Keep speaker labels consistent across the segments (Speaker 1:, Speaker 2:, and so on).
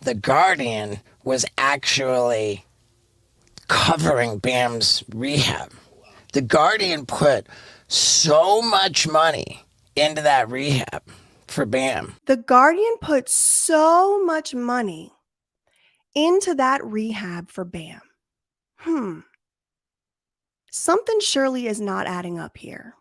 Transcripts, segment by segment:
Speaker 1: the Guardian was actually covering Bam's rehab. The Guardian put so much money into that rehab for Bam.
Speaker 2: The Guardian put so much money into that rehab for Bam. Something surely is not adding up here.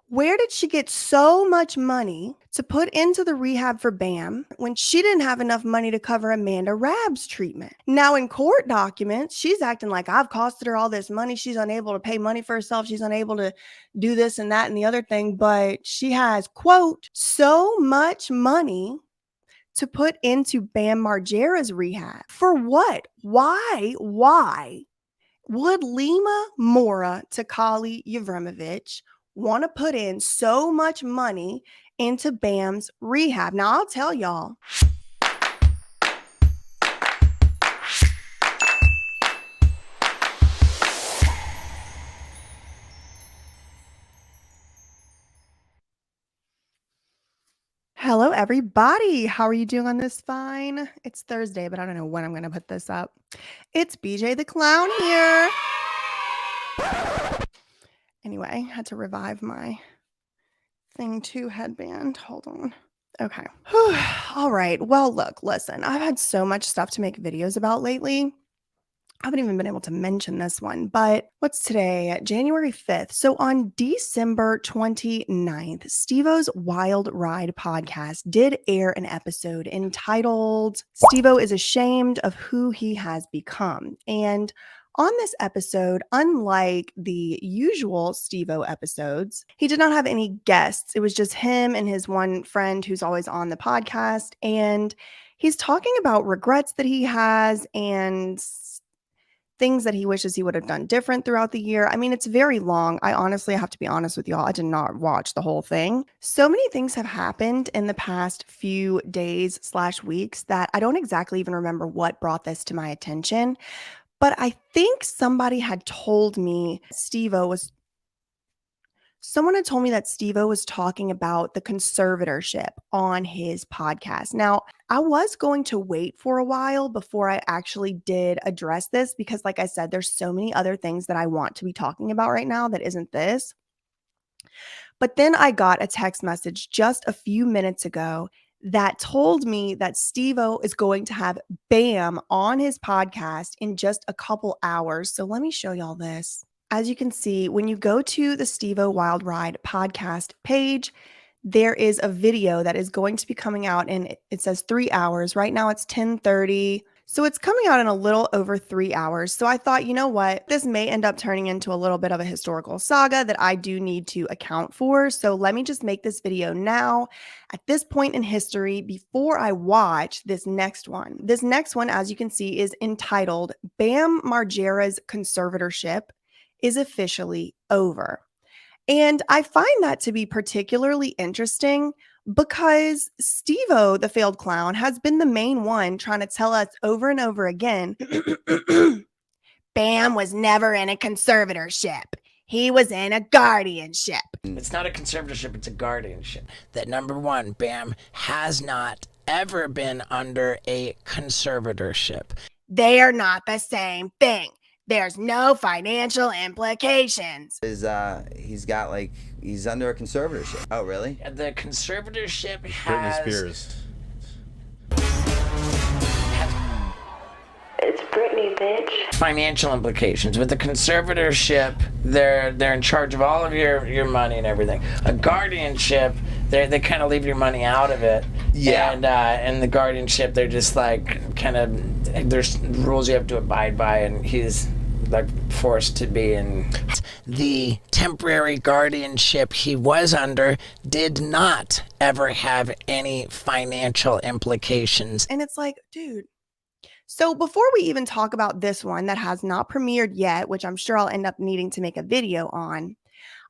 Speaker 2: Where did she get so much money to put into the rehab for Bam when she didn't have enough money to cover Amanda Rabb's treatment? Now, in court documents, she's acting like I've costed her all this money. She's unable to pay money for herself. She's unable to do this and that and the other thing. But she has, quote, so much money to put into Bam Margera's rehab. For what? Why would Lima Mora Takali Yevremovich want to put in so much money into Bam's rehab? Now, I'll tell y'all. Hello, everybody. How are you doing on this fine? It's Thursday, but I don't know when I'm going to put this up. It's BJ the Clown here. Anyway, had to revive my thing 2 headband. Hold on. Okay. All right. Well, look, listen, I've had so much stuff to make videos about lately. I haven't even been able to mention this one, but what's today? January 5th. So on December 29th, Steveo's Wild Ride podcast did air an episode entitled Steveo is Ashamed of Who He Has Become. And on this episode, unlike the usual Steveo episodes, he did not have any guests. It was just him and his one friend who's always on the podcast. And he's talking about regrets that he has and things that he wishes he would have done different throughout the year. I mean, it's very long. I honestly have to be honest with y'all. I did not watch the whole thing. So many things have happened in the past few days/weeks that I don't exactly even remember what brought this to my attention. But I think somebody had told me someone had told me that Steveo was talking about the conservatorship on his podcast. Now, I was going to wait for a while before I actually did address this because, like I said, there's so many other things that I want to be talking about right now that isn't this. But then I got a text message just a few minutes ago that told me that Steveo is going to have Bam on his podcast in just a couple hours. So let me show y'all this. As you can see, when you go to the Steveo Wild Ride podcast page, there is a video that is going to be coming out and it says 3 hours. Right now it's 10:30. So it's coming out in a little over 3 hours. So I thought, you know what? This may end up turning into a little bit of a historical saga that I do need to account for. So let me just make this video now at this point in history before I watch this next one. This next one, as you can see, is entitled Bam Margera's Conservatorship is Officially Over. And I find that to be particularly interesting because Steveo, the failed clown, has been the main one trying to tell us over and over again, Bam was never in a conservatorship. He was in a guardianship.
Speaker 1: It's not a conservatorship, it's a guardianship. That number one, Bam has not ever been under a conservatorship.
Speaker 2: They are not the same thing. There's no financial implications.
Speaker 3: He's under a conservatorship. Oh, really?
Speaker 1: The conservatorship
Speaker 4: Britney
Speaker 1: has...
Speaker 4: Spears.
Speaker 5: It's Britney, bitch.
Speaker 1: Financial implications. With the conservatorship, they're in charge of all of your money and everything. A guardianship, they kind of leave your money out of it.
Speaker 3: Yeah.
Speaker 1: And the guardianship, they're just like kind of, there's rules you have to abide by, and he's like forced to be in. The temporary guardianship he was under did not ever have any financial implications.
Speaker 2: And it's like, dude. So before we even talk about this one that has not premiered yet, which I'm sure I'll end up needing to make a video on,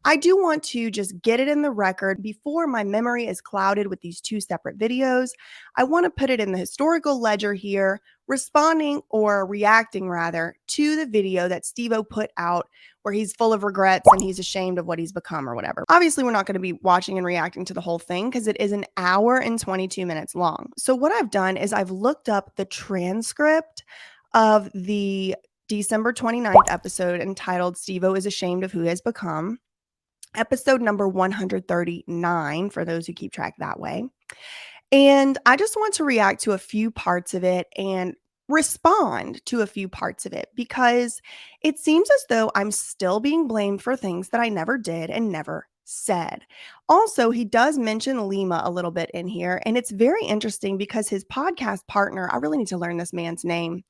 Speaker 2: I do want to just get it in the record before my memory is clouded with these two separate videos. I want to put it in the historical ledger here, responding or reacting rather to the video that Steveo put out where he's full of regrets and he's ashamed of what he's become or whatever. Obviously, we're not going to be watching and reacting to the whole thing because it is an hour and 22 minutes long. So what I've done is I've looked up the transcript of the December 29th episode entitled Steveo is Ashamed of Who He Has Become, episode number 139 for those who keep track that way. And I just want to react to a few parts of it and respond to a few parts of it because it seems as though I'm still being blamed for things that I never did and never said. Also, he does mention Lima a little bit in here, and it's very interesting because his podcast partner, I really need to learn this man's name.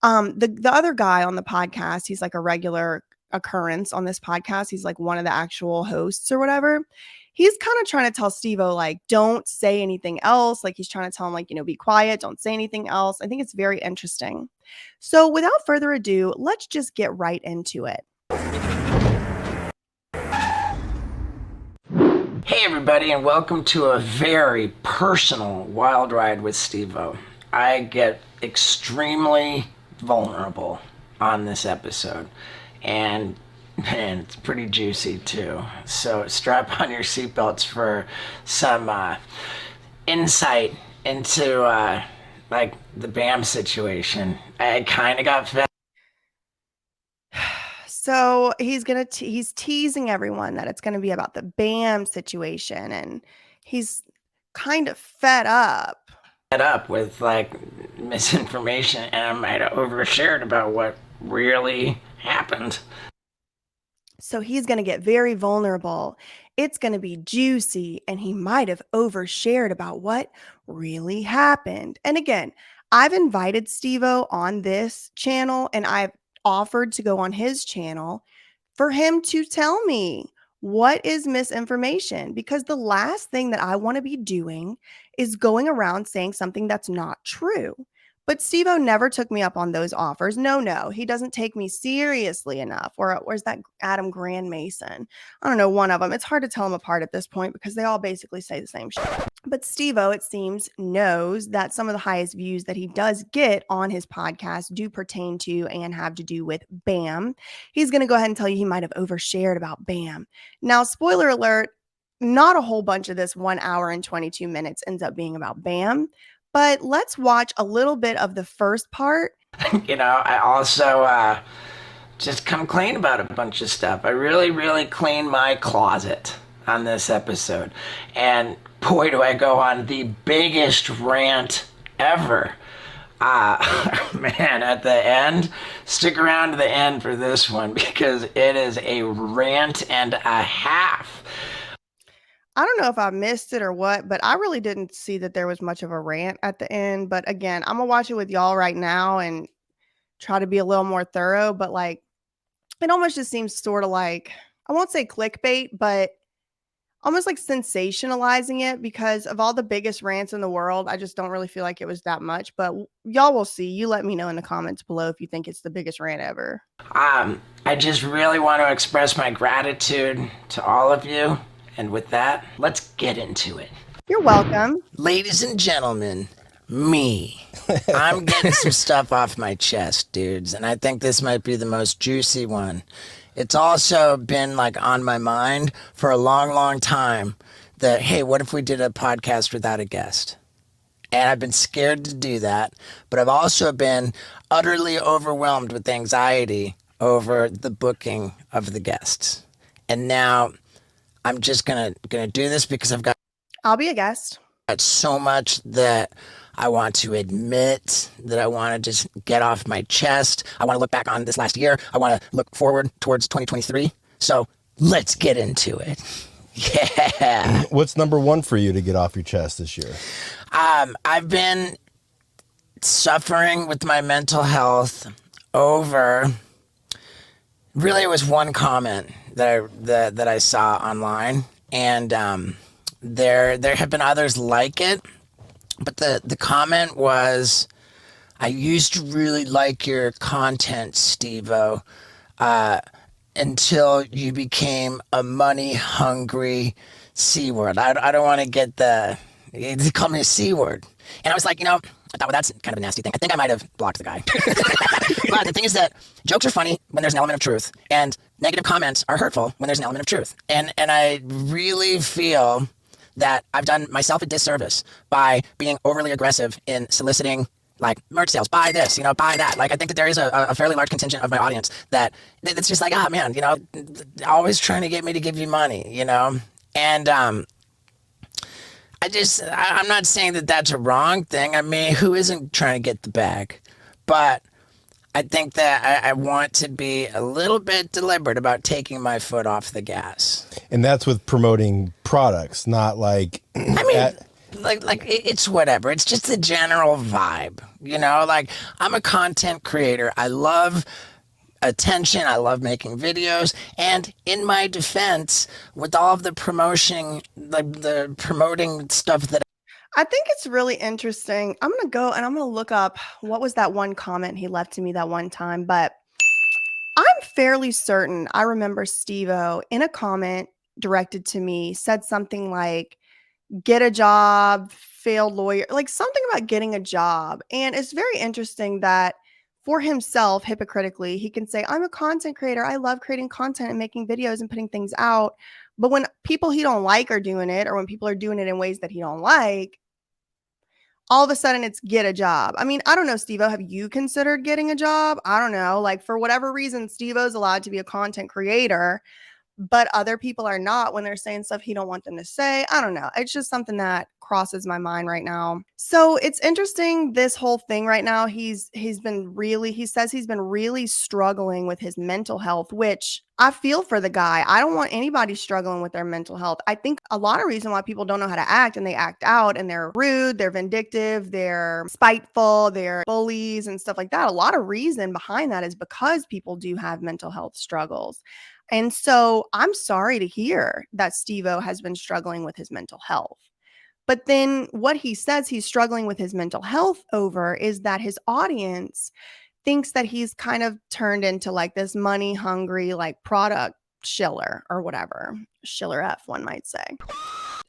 Speaker 2: The other guy on the podcast, he's like a regular occurrence on this podcast. He's like one of the actual hosts or whatever. He's kind of trying to tell Steveo, like, don't say anything else. Like, he's trying to tell him, like, be quiet. Don't say anything else. I think it's very interesting. So without further ado, let's just get right into it.
Speaker 1: Hey everybody, and welcome to a very personal wild ride with Steveo. I get extremely vulnerable on this episode, and man, it's pretty juicy too. So strap on your seatbelts for some insight into like the BAM situation. I kind of got fed.
Speaker 2: So he's teasing everyone that it's gonna be about the BAM situation, and he's kind of fed up
Speaker 1: With like misinformation, and I might have overshared about what really happened.
Speaker 2: So he's going to get very vulnerable. It's going to be juicy, and he might have overshared about what really happened. And again, I've invited Steveo on this channel, and I've offered to go on his channel for him to tell me what is misinformation, because the last thing that I want to be doing is going around saying something that's not true. But Steveo never took me up on those offers. No, he doesn't take me seriously enough. Or where's that Adam Grand Mason? I don't know, one of them. It's hard to tell them apart at this point because they all basically say the same shit. But Steveo, it seems, knows that some of the highest views that he does get on his podcast do pertain to and have to do with BAM. He's going to go ahead and tell you he might have overshared about BAM. Now, spoiler alert, not a whole bunch of this 1 hour and 22 minutes ends up being about BAM. But let's watch a little bit of the first part.
Speaker 1: I also just come clean about a bunch of stuff. I really clean my closet on this episode. And boy, do I go on the biggest rant ever. Man, at the end, stick around to the end for this one because it is a rant and a half.
Speaker 2: I don't know if I missed it or what, but I really didn't see that there was much of a rant at the end. But again, I'm going to watch it with y'all right now and try to be a little more thorough. But like, it almost just seems sort of like, I won't say clickbait, but almost like sensationalizing it because of all the biggest rants in the world. I just don't really feel like it was that much. But y'all will see. You let me know in the comments below if you think it's the biggest rant ever.
Speaker 1: I just really want to express my gratitude to all of you. And with that, let's get into it.
Speaker 2: You're welcome.
Speaker 1: Ladies and gentlemen, me. I'm getting some stuff off my chest, dudes. And I think this might be the most juicy one. It's also been like on my mind for a long time that, hey, what if we did a podcast without a guest? And I've been scared to do that. But I've also been utterly overwhelmed with anxiety over the booking of the guests. And now I'm just gonna do this because
Speaker 2: I'll be a guest.
Speaker 1: Got so much that I want to admit, that I want to just get off my chest. I want to look back on this last year. I want to look forward towards 2023. So let's get into it. Yeah.
Speaker 4: What's number one for you to get off your chest this year?
Speaker 1: I've been suffering with my mental health over. Really, it was one comment that I saw online, and there have been others like it, but the comment was, "I used to really like your content, Steveo. until you became a money hungry C word. I don't want to get they called me a C word. And I was like, I thought, well, that's kind of a nasty thing. I think I might have blocked the guy. But the thing is that jokes are funny when there's an element of truth, and negative comments are hurtful when there's an element of truth. And I really feel that I've done myself a disservice by being overly aggressive in soliciting like merch sales, buy this, buy that. Like, I think that there is a fairly large contingent of my audience that it's just like, man, always trying to get me to give you money, and I'm not saying that that's a wrong thing. I mean, who isn't trying to get the bag? But I think that I want to be a little bit deliberate about taking my foot off the gas.
Speaker 4: And that's with promoting products, not like...
Speaker 1: I mean, like it's whatever. It's just the general vibe, Like, I'm a content creator. I love attention. I love making videos. And in my defense, with all of the promoting, the promoting stuff that
Speaker 2: I think it's really interesting. I'm going to go and I'm going to look up what was that one comment he left to me that one time, but I'm fairly certain I remember Steveo in a comment directed to me said something like, get a job, failed lawyer, like something about getting a job. And it's very interesting that for himself, hypocritically, he can say, I'm a content creator. I love creating content and making videos and putting things out. But when people he don't like are doing it, or when people are doing it in ways that he don't like, all of a sudden it's get a job. I mean, I don't know, Steveo, have you considered getting a job? I don't know. Like, for whatever reason, Steveo's allowed to be a content creator, but other people are not when they're saying stuff he don't want them to say. I don't know. It's just something that crosses my mind right now. So it's interesting, this whole thing right now. He says he's been really struggling with his mental health, which I feel for the guy. I don't want anybody struggling with their mental health. I think a lot of reason why people don't know how to act, and they act out, and they're rude, they're vindictive, they're spiteful, they're bullies and stuff like that. A lot of reason behind that is because people do have mental health struggles. And so I'm sorry to hear that Steveo has been struggling with his mental health. But then what he says he's struggling with his mental health over is that his audience thinks that he's kind of turned into like this money hungry, like product shiller or whatever. Shiller F, one might say.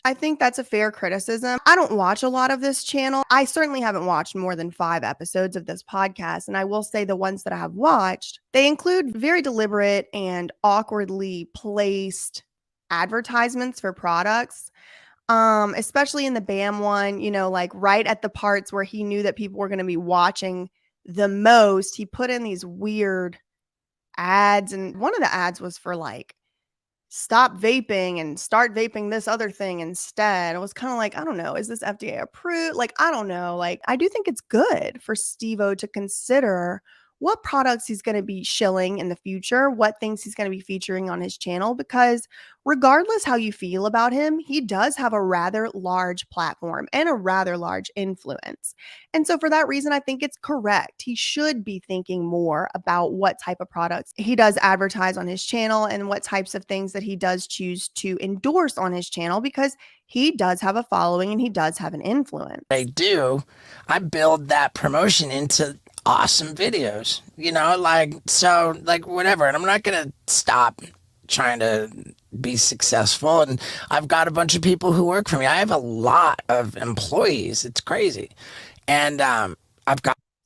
Speaker 2: I think that's a fair criticism. I don't watch a lot of this channel. I certainly haven't watched more than 5 episodes of this podcast. And I will say the ones that I have watched, they include very deliberate and awkwardly placed advertisements for products. Especially in the BAM one, like right at the parts where he knew that people were going to be watching the most, he put in these weird ads. And one of the ads was for like, stop vaping and start vaping this other thing instead. It was kind of like, I don't know, is this FDA approved? Like, I don't know. Like, I do think it's good for Steveo to consider what products he's going to be shilling in the future, what things he's going to be featuring on his channel, because regardless how you feel about him, he does have a rather large platform and a rather large influence. And so for that reason, I think it's correct. He should be thinking more about what type of products he does advertise on his channel and what types of things that he does choose to endorse on his channel, because he does have a following and he does have an influence.
Speaker 1: I build that promotion into awesome videos, whatever. And I'm not going to stop trying to be successful. And I've got a bunch of people who work for me. I have a lot of employees. It's crazy. And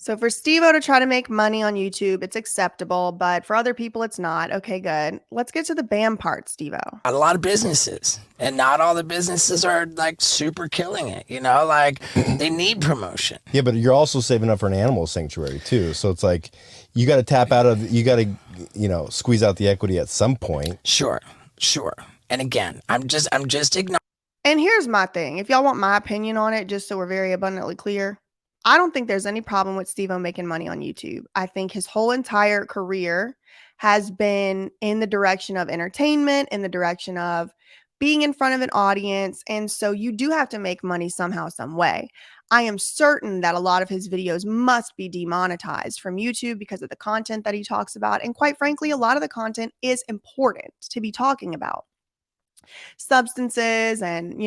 Speaker 1: So for Steveo to try to make money on YouTube, it's acceptable, but for other people, it's not. Okay, good. Let's get to the BAM part, Steveo. A lot of businesses, and not all the businesses are like super killing it, they need promotion. Yeah,
Speaker 4: but you're also saving up for an animal sanctuary too. So it's like, you got to tap out of, you got to, squeeze out the equity at some point.
Speaker 1: Sure. And again, I'm just ignoring.
Speaker 2: And here's my thing. If y'all want my opinion on it, just so we're very abundantly clear, I don't think there's any problem with Steveo making money on YouTube. I think his whole entire career has been in the direction of entertainment, in the direction of being in front of an audience. And so you do have to make money somehow, some way. I am certain that a lot of his videos must be demonetized from YouTube because of the content that he talks about. And quite frankly, a lot of the content is important to be talking about. Substances and,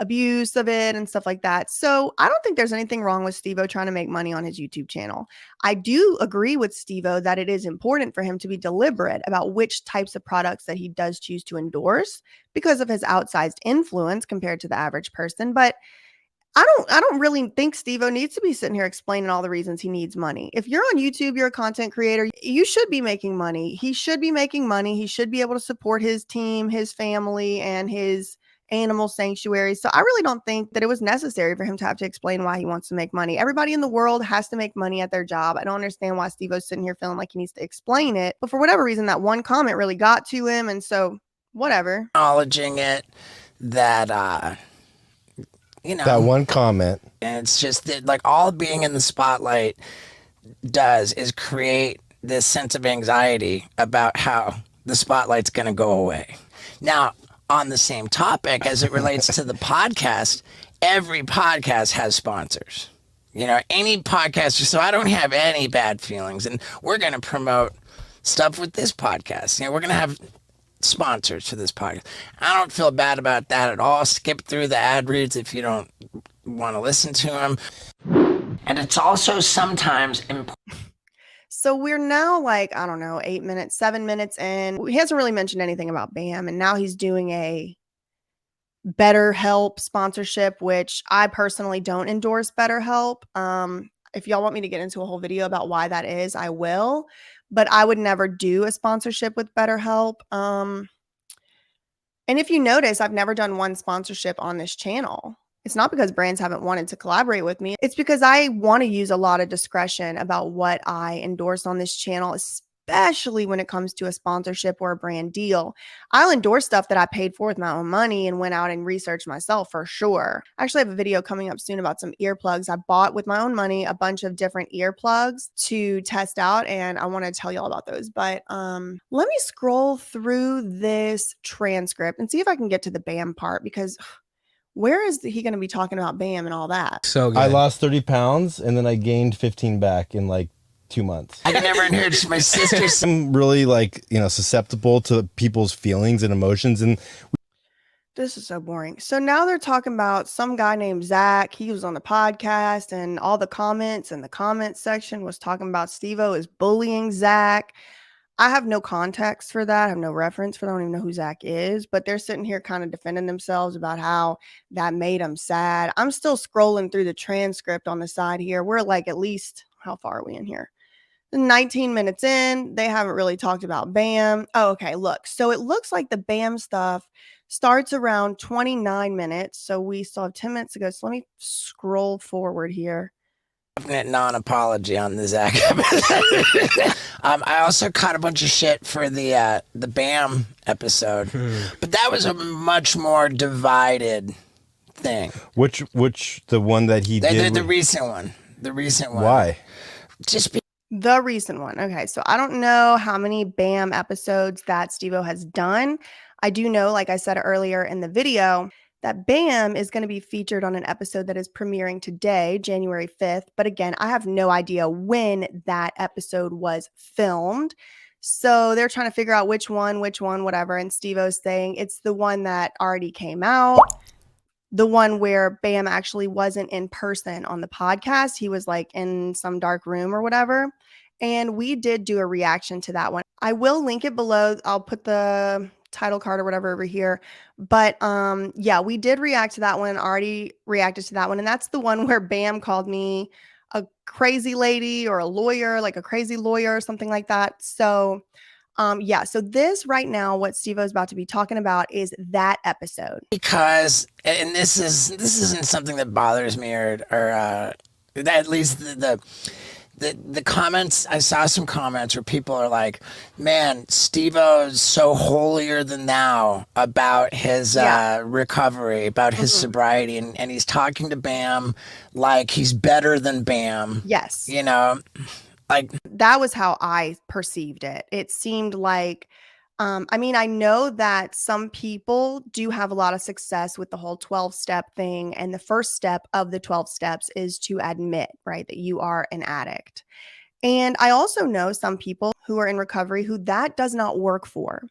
Speaker 2: abuse of it and stuff like that. So I don't think there's anything wrong with Steveo trying to make money on his YouTube channel. I do agree with Steveo that it is important for him to be deliberate about which types of products that he does choose to endorse because of his outsized influence compared to the average person. But I don't really think Steveo needs to be sitting here explaining all the reasons he needs money. If you're on YouTube, you're a content creator, you should be making money. He should be making money. He should be able to support his team, his family, and his animal sanctuary. So I really don't think that it was necessary for him to have to explain why he wants to make money. Everybody in the world has to make money at their job. I don't understand why Steveo's sitting here feeling like he needs to explain it. But for whatever reason, that one comment really got to him. And so whatever.
Speaker 1: Acknowledging it that, you know,
Speaker 4: That one comment.
Speaker 1: and it's just that, like, all being in the spotlight does is create this sense of anxiety about how the spotlight's going to go away. Now, on the same topic, as it relates to the podcast, every podcast has sponsors. You know, any podcaster, so I don't have any bad feelings. And we're going to promote stuff with this podcast. You know, we're going to have sponsors for this podcast. I don't feel bad about that at all. Skip through the ad reads if you don't want to listen to them. And it's also sometimes important.
Speaker 2: So we're now like, I don't know, 8 minutes, 7 minutes in. He hasn't really mentioned anything about BAM. And now he's doing a BetterHelp sponsorship, which I personally don't endorse BetterHelp. If y'all want me to get into a whole video about why that is, I will. But I would never do a sponsorship with BetterHelp. And if you notice, I've never done one sponsorship on this channel. It's not because brands haven't wanted to collaborate with me. It's because I want to use a lot of discretion about what I endorse on this channel, especially when it comes to a sponsorship or a brand deal. I'll endorse stuff that I paid for with my own money and went out and researched myself for sure. I actually have a video coming up soon about some earplugs. I bought with my own money a bunch of different earplugs to test out, and I want to tell y'all about those. But let me scroll through this transcript and see if I can get to the BAM part, because where is he going to be talking about BAM and all that?
Speaker 1: So good.
Speaker 4: I lost 30 pounds and then I gained 15 back in like 2 months.
Speaker 1: I never heard my sister's.
Speaker 4: I'm really like, you know, susceptible to people's feelings and emotions. And
Speaker 2: This is so boring. So now they're talking about some guy named Zach. He was on the podcast, and all the comments in the comments section was talking about Steveo is bullying Zach. I have no context for that. I have no reference for that. I don't even know who Zach is, but they're sitting here kind of defending themselves about how that made them sad. I'm still scrolling through the transcript on the side here. We're like, at least, how far are we in here? 19 minutes in, they haven't really talked about BAM. Oh, okay, look. So it looks like the BAM stuff starts around 29 minutes. So we still have 10 minutes to go. So let me scroll forward here.
Speaker 1: Definite non-apology on the Zach episode. I also caught a bunch of shit for the BAM episode, but that was a much more divided thing.
Speaker 4: which the one that he did?
Speaker 1: The recent one. The recent one.
Speaker 4: Why?
Speaker 1: Just
Speaker 2: The recent one. Okay, so I don't know how many BAM episodes that Steveo has done. I do know, like I said earlier in the video, that BAM is going to be featured on an episode that is premiering today, January 5th. But again, I have no idea when that episode was filmed. So they're trying to figure out which one, whatever. And Steveo's saying it's the one that already came out. The one where BAM actually wasn't in person on the podcast. He was like in some dark room or whatever. And we did do a reaction to that one. I will link it below. I'll put the title card or whatever over here. But yeah, we did react to that one, already reacted to that one. And that's the one where BAM called me a crazy lady or a lawyer, like a crazy lawyer or something like that. So yeah, so this right now, what Steveo is about to be talking about is that episode.
Speaker 1: because, and this isn't something that bothers me or at least the comments. I saw some comments where people are like, man, Steve-O's so holier than thou about his recovery, about his sobriety, and he's talking to BAM like he's better than BAM.
Speaker 2: Yes.
Speaker 1: You know, like
Speaker 2: That was how I perceived it. It seemed like, I mean, I know that some people do have a lot of success with the whole 12-step thing. And the first step of the 12 steps is to admit, right, that you are an addict. And I also know some people who are in recovery who that does not work for.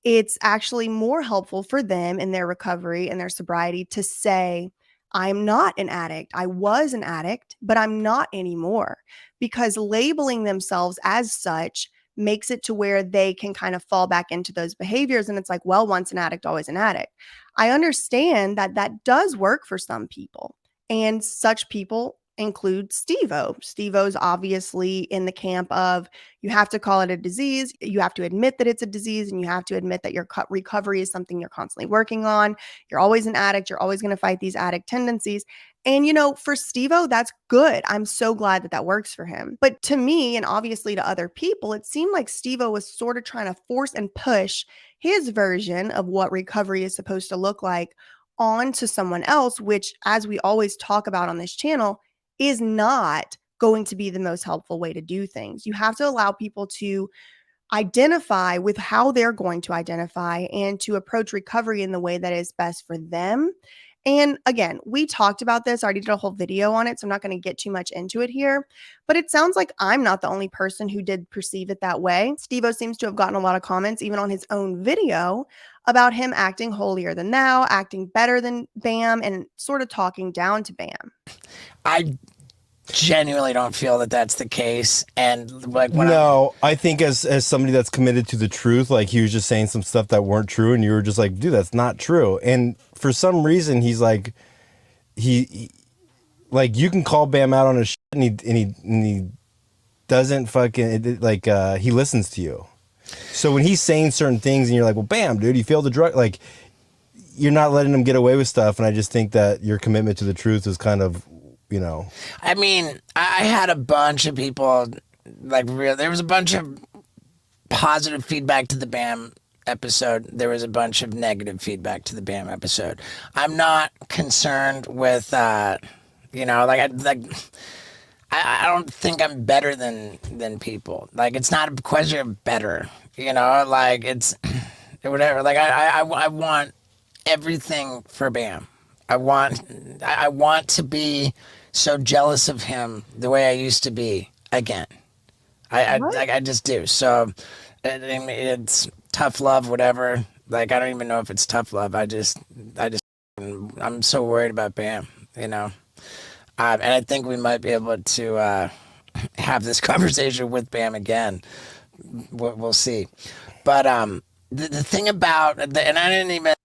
Speaker 2: it's actually more helpful for them in their recovery and their sobriety to say, I'm not an addict. I was an addict, but I'm not anymore, because labeling themselves as such makes it to where they can kind of fall back into those behaviors. And it's like, well, once an addict, always an addict. I understand that that does work for some people, and such people include Steveo. Steveo's obviously in the camp of, you have to call it a disease, you have to admit that it's a disease, and you have to admit that your recovery is something you're constantly working on. You're always an addict. You're always going to fight these addict tendencies. And, for Steveo, that's good. I'm so glad that that works for him. But to me, and obviously to other people, it seemed like Steveo was sort of trying to force and push his version of what recovery is supposed to look like onto someone else, which, as we always talk about on this channel, is not going to be the most helpful way to do things. You have to allow people to identify with how they're going to identify and to approach recovery in the way that is best for them. And again, we talked about this. I already did a whole video on it, so I'm not going to get too much into it here. But it sounds like I'm not the only person who did perceive it that way. Steveo seems to have gotten a lot of comments, even on his own video, about him acting holier than thou, acting better than Bam, and sort of talking down to Bam.
Speaker 1: I genuinely don't feel that that's the case. And like,
Speaker 4: I think as somebody that's committed to the truth, like, he was just saying some stuff that weren't true, and you were just like, dude, that's not true. And for some reason, he's like, he like, you can call Bam out on his shit, and he doesn't fucking like, he listens to you. So when he's saying certain things and you're like, well, Bam, dude, you failed the drug, like, you're not letting him get away with stuff. And I just think that your commitment to the truth is kind of,
Speaker 1: I mean, I had a bunch of people, there was a bunch of positive feedback to the Bam episode. There was a bunch of negative feedback to the Bam episode. I'm not concerned with, I don't think I'm better than people. Like, it's not a question of better, like, it's whatever. Like, I want everything for Bam. I want to be so jealous of him the way I used to be again. I just do. So it's tough love, whatever. Like, I don't even know if it's tough love. I'm so worried about Bam, and I think we might be able to have this conversation with Bam again. We'll see. But the thing about and I didn't even.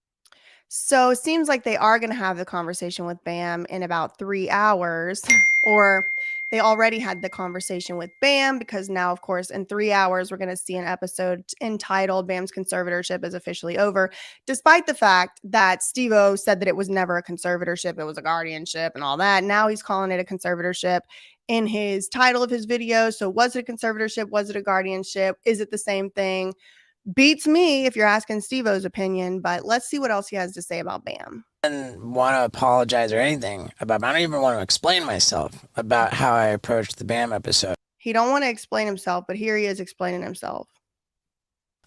Speaker 2: So it seems like they are going to have the conversation with Bam in about 3 hours, or they already had the conversation with Bam, because now, of course, in 3 hours, we're going to see an episode entitled Bam's Conservatorship is Officially Over, despite the fact that Steveo said that it was never a conservatorship, it was a guardianship and all that. Now he's calling it a conservatorship in his title of his video. So was it a conservatorship? Was it a guardianship? Is it the same thing? Beats me if you're asking Steveo's opinion, but let's see what else he has to say about Bam.
Speaker 1: I don't want to apologize or anything about. I don't even want to explain myself about how I approached the Bam episode.
Speaker 2: He don't want to explain himself, but here he is explaining himself.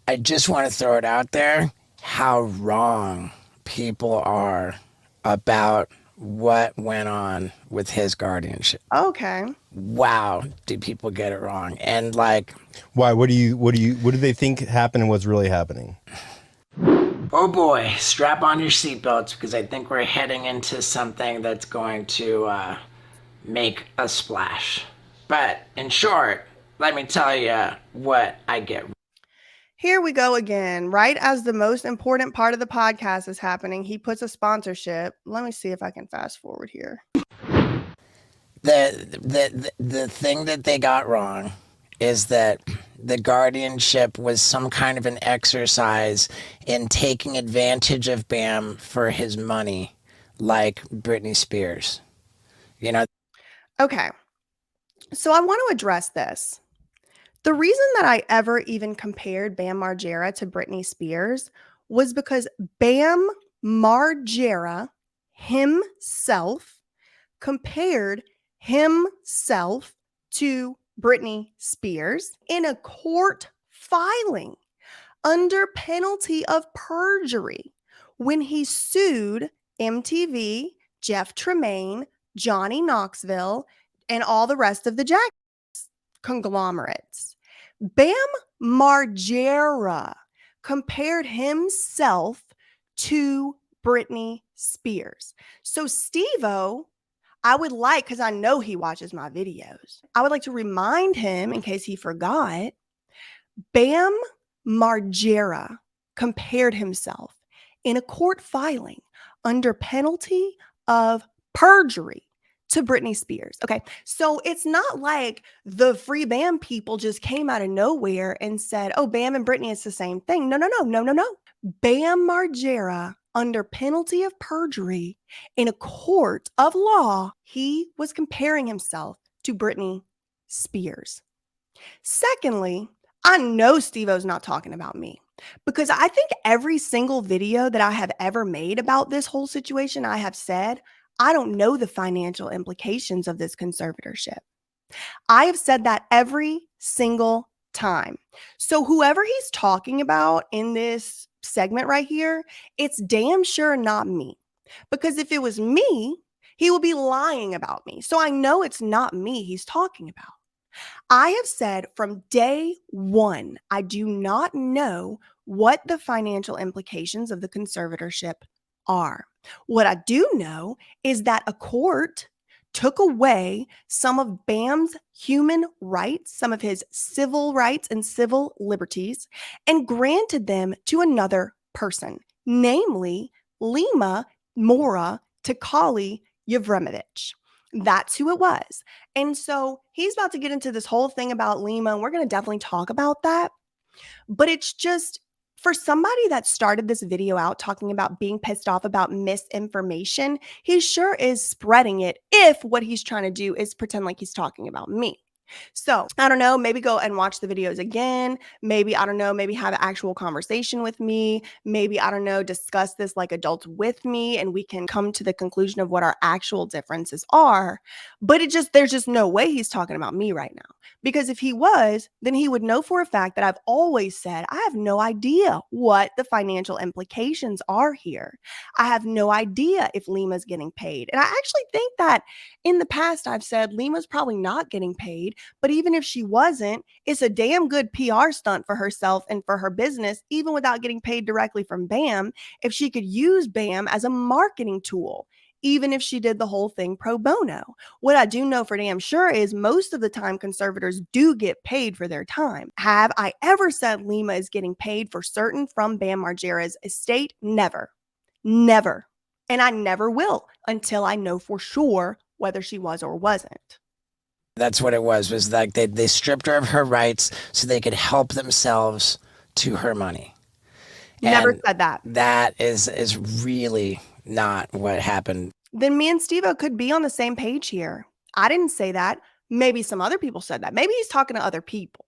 Speaker 1: I just want to throw it out there how wrong people are about what went on with his guardianship.
Speaker 2: Okay.
Speaker 1: Wow, do people get it wrong? And like,
Speaker 4: why? What do they think happened, and what's really happening?
Speaker 1: Oh boy, strap on your seatbelts, because I think we're heading into something that's going to make a splash. But in short, let me tell you what I get.
Speaker 2: Here we go again. Right as the most important part of the podcast is happening, he puts a sponsorship. Let me see if I can fast forward here.
Speaker 1: The thing that they got wrong is that the guardianship was some kind of an exercise in taking advantage of Bam for his money, like Britney Spears.
Speaker 2: Okay. So I want to address this. The reason that I ever even compared Bam Margera to Britney Spears was because Bam Margera himself compared himself to Britney Spears in a court filing under penalty of perjury when he sued MTV, Jeff Tremaine, Johnny Knoxville, and all the rest of the Jack conglomerates. Bam Margera compared himself to Britney Spears. So Steveo, I would like, because I know he watches my videos, I would like to remind him, in case he forgot, Bam Margera compared himself in a court filing under penalty of perjury to Britney Spears. Okay, so it's not like the Free Bam people just came out of nowhere and said, oh, Bam and Britney is the same thing. No. Bam Margera, under penalty of perjury in a court of law, he was comparing himself to Britney Spears. Secondly, I know Steveo's not talking about me, because I think every single video that I have ever made about this whole situation, I have said, I don't know the financial implications of this conservatorship. I have said that every single time. So whoever he's talking about in this segment right here, it's damn sure not me. Because if it was me, he would be lying about me. So I know it's not me he's talking about. I have said from day one, I do not know what the financial implications of the conservatorship are. What I do know is that a court took away some of Bam's human rights, some of his civil rights and civil liberties, and granted them to another person, namely Lima Mora Tikali Yevremovich. That's who it was. And so he's about to get into this whole thing about Lima, and we're going to definitely talk about that. But it's just, for somebody that started this video out talking about being pissed off about misinformation, he sure is spreading it if what he's trying to do is pretend like he's talking about me. So I don't know, maybe go and watch the videos again. Maybe, I don't know, maybe have an actual conversation with me. Maybe, I don't know, discuss this like adults with me and we can come to the conclusion of what our actual differences are. But there's just no way he's talking about me right now. Because if he was, then he would know for a fact that I've always said, I have no idea what the financial implications are here. I have no idea if Lima's getting paid. And I actually think that in the past, I've said Lima's probably not getting paid. But even if she wasn't, it's a damn good PR stunt for herself and for her business, even without getting paid directly from Bam, if she could use Bam as a marketing tool, even if she did the whole thing pro bono. What I do know for damn sure is most of the time conservators do get paid for their time. Have I ever said Lima is getting paid for certain from Bam Margera's estate? Never. Never. And I never will until I know for sure whether she was or wasn't.
Speaker 1: That's what it was like they stripped her of her rights so they could help themselves to her money.
Speaker 2: Never
Speaker 1: And
Speaker 2: said that.
Speaker 1: That is really not what happened.
Speaker 2: Then me and Steveo could be on the same page here. I didn't say that. Maybe some other people said that. Maybe he's talking to other people.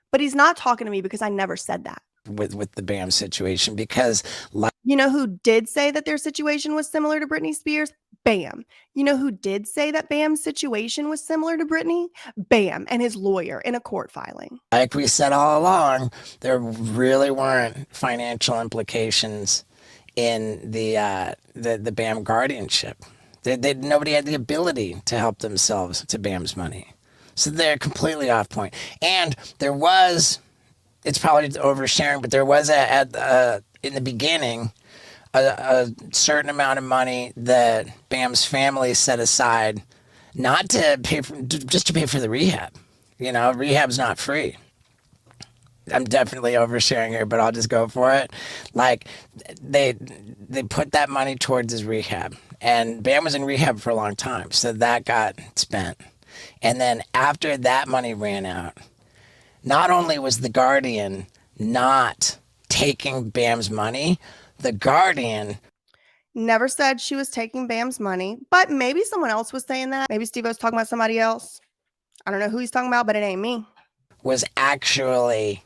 Speaker 2: But he's not talking to me because I never said that.
Speaker 1: With the Bam situation, because
Speaker 2: you know who did say that their situation was similar to Britney Spears? Bam. You know who did say that Bam's situation was similar to Britney? Bam and his lawyer in a court filing.
Speaker 1: Like we said all along, there really weren't financial implications in the Bam guardianship. Nobody had the ability to help themselves to Bam's money. So they're completely off point. And there was, it's probably oversharing, but there was in the beginning a certain amount of money that Bam's family set aside, not to pay for, just to pay for the rehab. You know, rehab's not free. I'm definitely oversharing here, but I'll just go for it. Like they put that money towards his rehab, and Bam was in rehab for a long time, so that got spent. And then after that money ran out, not only was the Guardian not taking Bam's money, the Guardian
Speaker 2: never said she was taking Bam's money, but maybe someone else was saying that. Maybe Steve was talking about somebody else. I don't know who he's talking about, but it ain't me.
Speaker 1: Was actually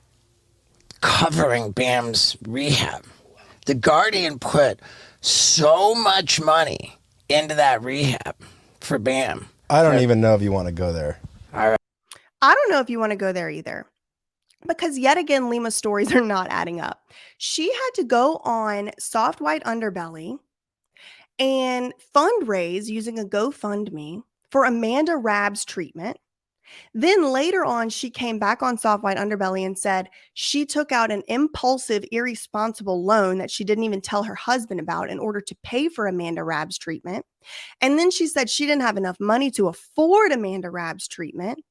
Speaker 1: covering Bam's rehab. The Guardian put so much money into that rehab for Bam.
Speaker 4: I don't even know if you want to go there.
Speaker 1: All right.
Speaker 2: I don't know if you want to go there either. Because yet again, Lima's stories are not adding up. She had to go on Soft White Underbelly and fundraise using a GoFundMe for Amanda Rabb's treatment. Then later on, she came back on Soft White Underbelly and said she took out an impulsive, irresponsible loan that she didn't even tell her husband about in order to pay for Amanda Rabb's treatment. And then she said she didn't have enough money to afford Amanda Rabb's treatment.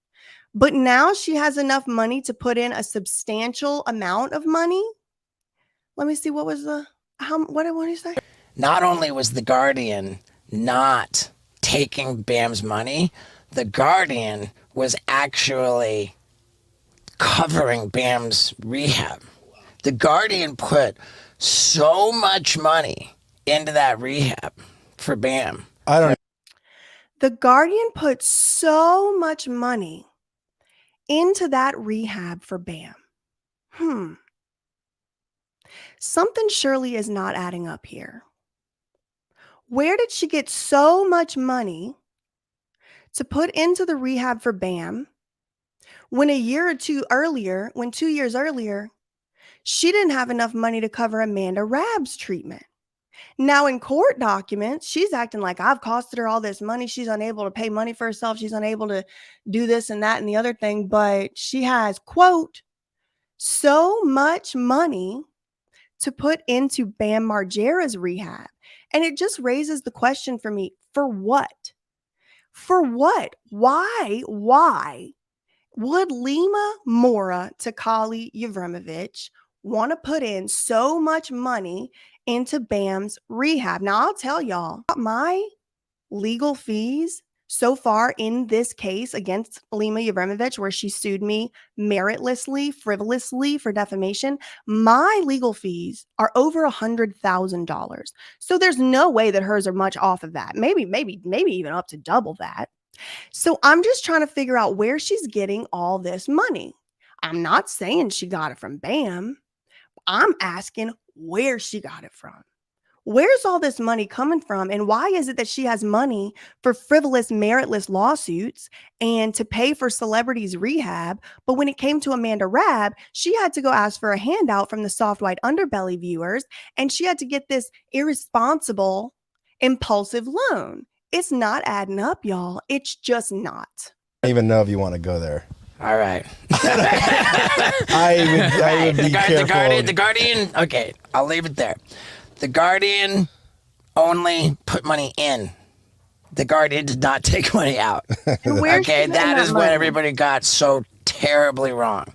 Speaker 2: But now she has enough money to put in a substantial amount of money. Let me see. What was the, what did you say?
Speaker 1: Not only was the Guardian not taking Bam's money, the Guardian was actually covering Bam's rehab. The Guardian put so much money into that rehab for Bam.
Speaker 2: The Guardian put so much money into that rehab for Bam. Something surely is not adding up here. Where did she get so much money to put into the rehab for Bam when 2 years earlier, she didn't have enough money to cover Amanda Rabb's treatment? Now, in court documents, she's acting like I've costed her all this money. She's unable to pay money for herself. She's unable to do this and that and the other thing. But she has, quote, so much money to put into Bam Margera's rehab. And it just raises the question for me, for what? For what? Why would Lima Mora Takali Yevremovich want to put in so much money into Bam's rehab? Now, I'll tell y'all, my legal fees so far in this case against Lima Yevremovich, where she sued me meritlessly, frivolously for defamation, my legal fees are over $100,000. So there's no way that hers are much off of that. Maybe even up to double that. So I'm just trying to figure out where she's getting all this money. I'm not saying she got it from Bam. I'm asking where she got it from. Where's all this money coming from? And why is it that she has money for frivolous, meritless lawsuits and to pay for celebrities' rehab? But when it came to Amanda Rabb, she had to go ask for a handout from the Soft White Underbelly viewers, and she had to get this irresponsible, impulsive loan. It's not adding up, y'all. It's just not.
Speaker 4: I don't even know if you want to go there.
Speaker 1: All right.
Speaker 4: I would be careful.
Speaker 1: The Guardian, okay, I'll leave it there. The Guardian only put money in. The Guardian did not take money out. Okay, that is what everybody got so terribly wrong.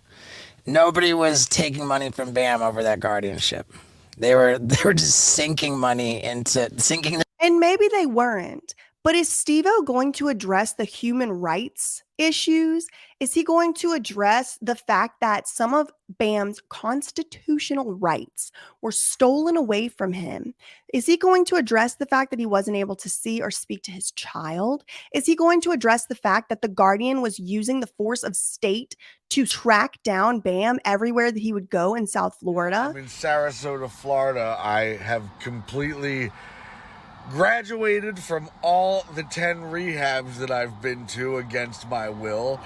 Speaker 1: Nobody was taking money from Bam over that guardianship. They were just sinking money into sinking.
Speaker 2: And maybe they weren't. But is Steveo going to address the human rights issues? Is he going to address the fact that some of Bam's constitutional rights were stolen away from him? Is he going to address the fact that he wasn't able to see or speak to his child? Is he going to address the fact that the Guardian was using the force of state to track down Bam everywhere that he would go in South Florida?
Speaker 5: I'm in Sarasota, Florida. I have completely graduated from all the 10 rehabs that I've been to against my will.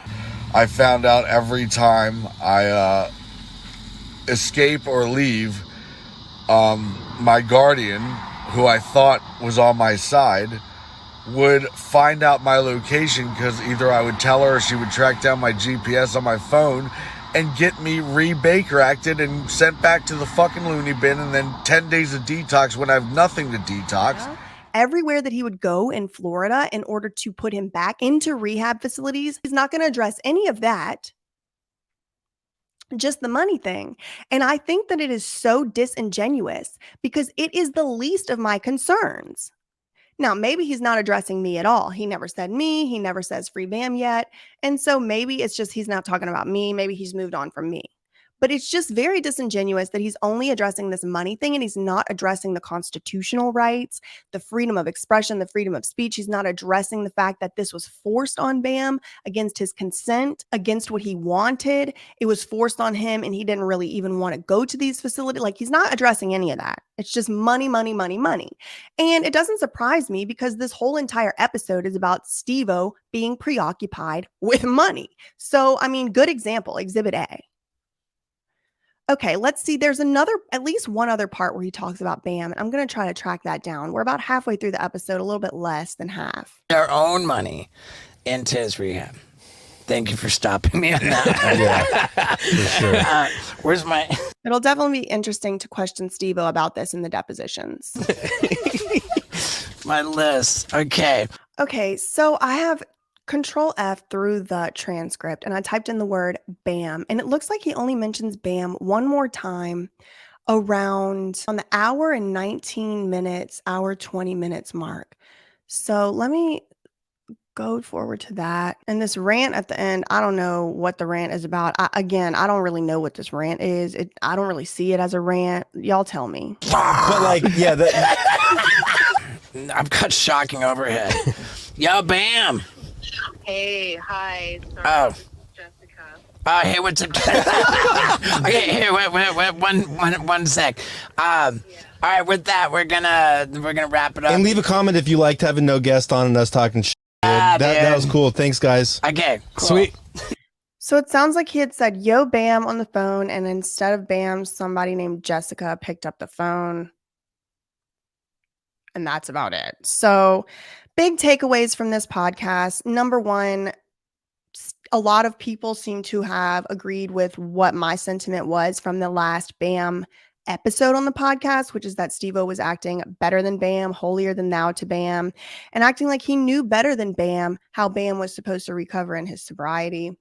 Speaker 5: I found out every time I escape or leave, my guardian, who I thought was on my side, would find out my location because either I would tell her or she would track down my GPS on my phone and get me re-Baker acted and sent back to the fucking loony bin, and then 10 days of detox when I have nothing to detox.
Speaker 2: Yeah. Everywhere that he would go in Florida in order to put him back into rehab facilities, he's not going to address any of that. Just the money thing. And I think that it is so disingenuous because it is the least of my concerns. Now, maybe he's not addressing me at all. He never said me. He never says free Bam yet. And so maybe it's just he's not talking about me. Maybe he's moved on from me. But it's just very disingenuous that he's only addressing this money thing and he's not addressing the constitutional rights, the freedom of expression, the freedom of speech. He's not addressing the fact that this was forced on Bam against his consent, against what he wanted. It was forced on him and he didn't really even want to go to these facilities. Like, he's not addressing any of that. It's just money, money, money, money. And it doesn't surprise me because this whole entire episode is about Steveo being preoccupied with money. So, I mean, good example, Exhibit A. Okay, let's see. There's at least one other part where he talks about Bam, and I'm going to try to track that down. We're about halfway through the episode, a little bit less than half.
Speaker 1: Their own money into his rehab. Thank you for stopping me on that.
Speaker 4: Yeah, for sure.
Speaker 1: Where's my...
Speaker 2: It'll definitely be interesting to question Steveo about this in the depositions.
Speaker 1: my list? Okay.
Speaker 2: Okay, so I have Control F through the transcript and I typed in the word BAM, and it looks like he only mentions BAM one more time around on the hour and 19 minutes, hour 20 minutes mark. So let me go forward to that. And this rant at the end, I don't know what the rant is about. I don't really know what this rant is. I don't really see it as a rant. Y'all tell me.
Speaker 4: But like, yeah,
Speaker 1: I've got shocking overhead. Yo, Bam.
Speaker 6: Hey, hi. Sorry,
Speaker 1: Oh.
Speaker 6: this is Jessica.
Speaker 1: Hey, what's up? Okay, here, wait, one sec. All right, with that, we're gonna wrap it up.
Speaker 4: and leave a comment if you liked having no guest on and us talking shit. That was cool. Thanks, guys.
Speaker 1: Okay, cool.
Speaker 4: Sweet.
Speaker 2: So it sounds like he had said, yo, Bam on the phone. And instead of Bam, somebody named Jessica picked up the phone. And that's about it. So big takeaways from this podcast. Number one, a lot of people seem to have agreed with what my sentiment was from the last BAM episode on the podcast, which is that Steveo was acting better than BAM, holier than thou to BAM, and acting like he knew better than BAM how BAM was supposed to recover in his sobriety.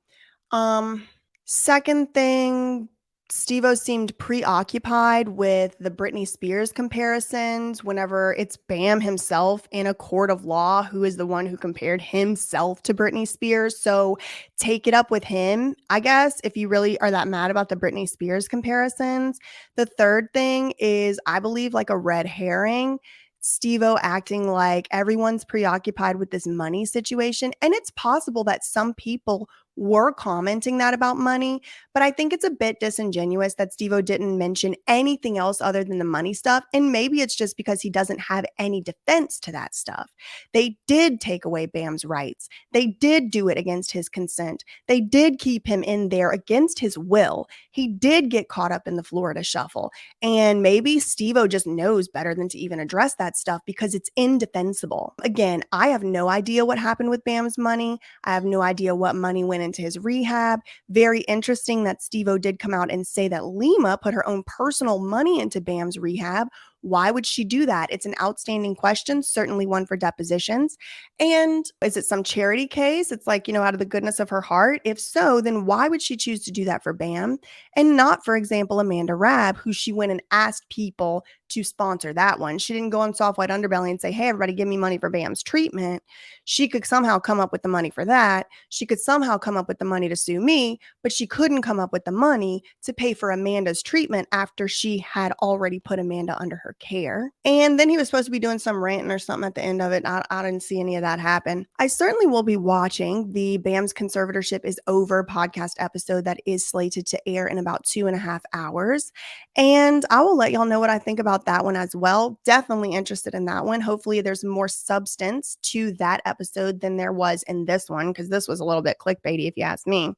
Speaker 2: Second thing, Steveo seemed preoccupied with the Britney Spears comparisons whenever it's BAM himself in a court of law who is the one who compared himself to Britney Spears. So take it up with him, I guess, if you really are that mad about the Britney Spears comparisons. The third thing is, I believe, like a red herring. Steveo acting like everyone's preoccupied with this money situation. And it's possible that some people were commenting that about money, but I think it's a bit disingenuous that Steveo didn't mention anything else other than the money stuff. And maybe it's just because he doesn't have any defense to that stuff. They did take away Bam's rights. They did do it against his consent. They did keep him in there against his will. He did get caught up in the Florida shuffle. And maybe Steveo just knows better than to even address that stuff because it's indefensible. Again, I have no idea what happened with Bam's money. I have no idea what money went into his rehab. Very interesting that Steveo did come out and say that Lima put her own personal money into Bam's rehab. Why would she do that? It's an outstanding question, certainly one for depositions. And is it some charity case? It's like, out of the goodness of her heart. If so, then why would she choose to do that for Bam and not, for example, Amanda Rabb, who she went and asked people to sponsor that one? She didn't go on Soft White Underbelly and say, hey, everybody, give me money for Bam's treatment. She could somehow come up with the money for that. She could somehow come up with the money to sue me, but she couldn't come up with the money to pay for Amanda's treatment after she had already put Amanda under her care. And then he was supposed to be doing some ranting or something at the end of it. I didn't see any of that happen. I certainly will be watching the Bam's Conservatorship is Over podcast episode that is slated to air in about 2.5 hours. And I will let y'all know what I think about that one as well. Definitely interested in that one. Hopefully there's more substance to that episode than there was in this one, because this was a little bit clickbaity if you ask me.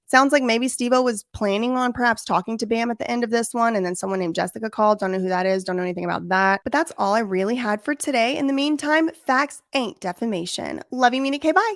Speaker 2: Sounds like maybe Steveo was planning on perhaps talking to Bam at the end of this one, and then someone named Jessica called. Don't know who that is. Don't know anything about that. But that's all I really had for today. In the meantime, facts ain't defamation. Love you, Mina K. Bye.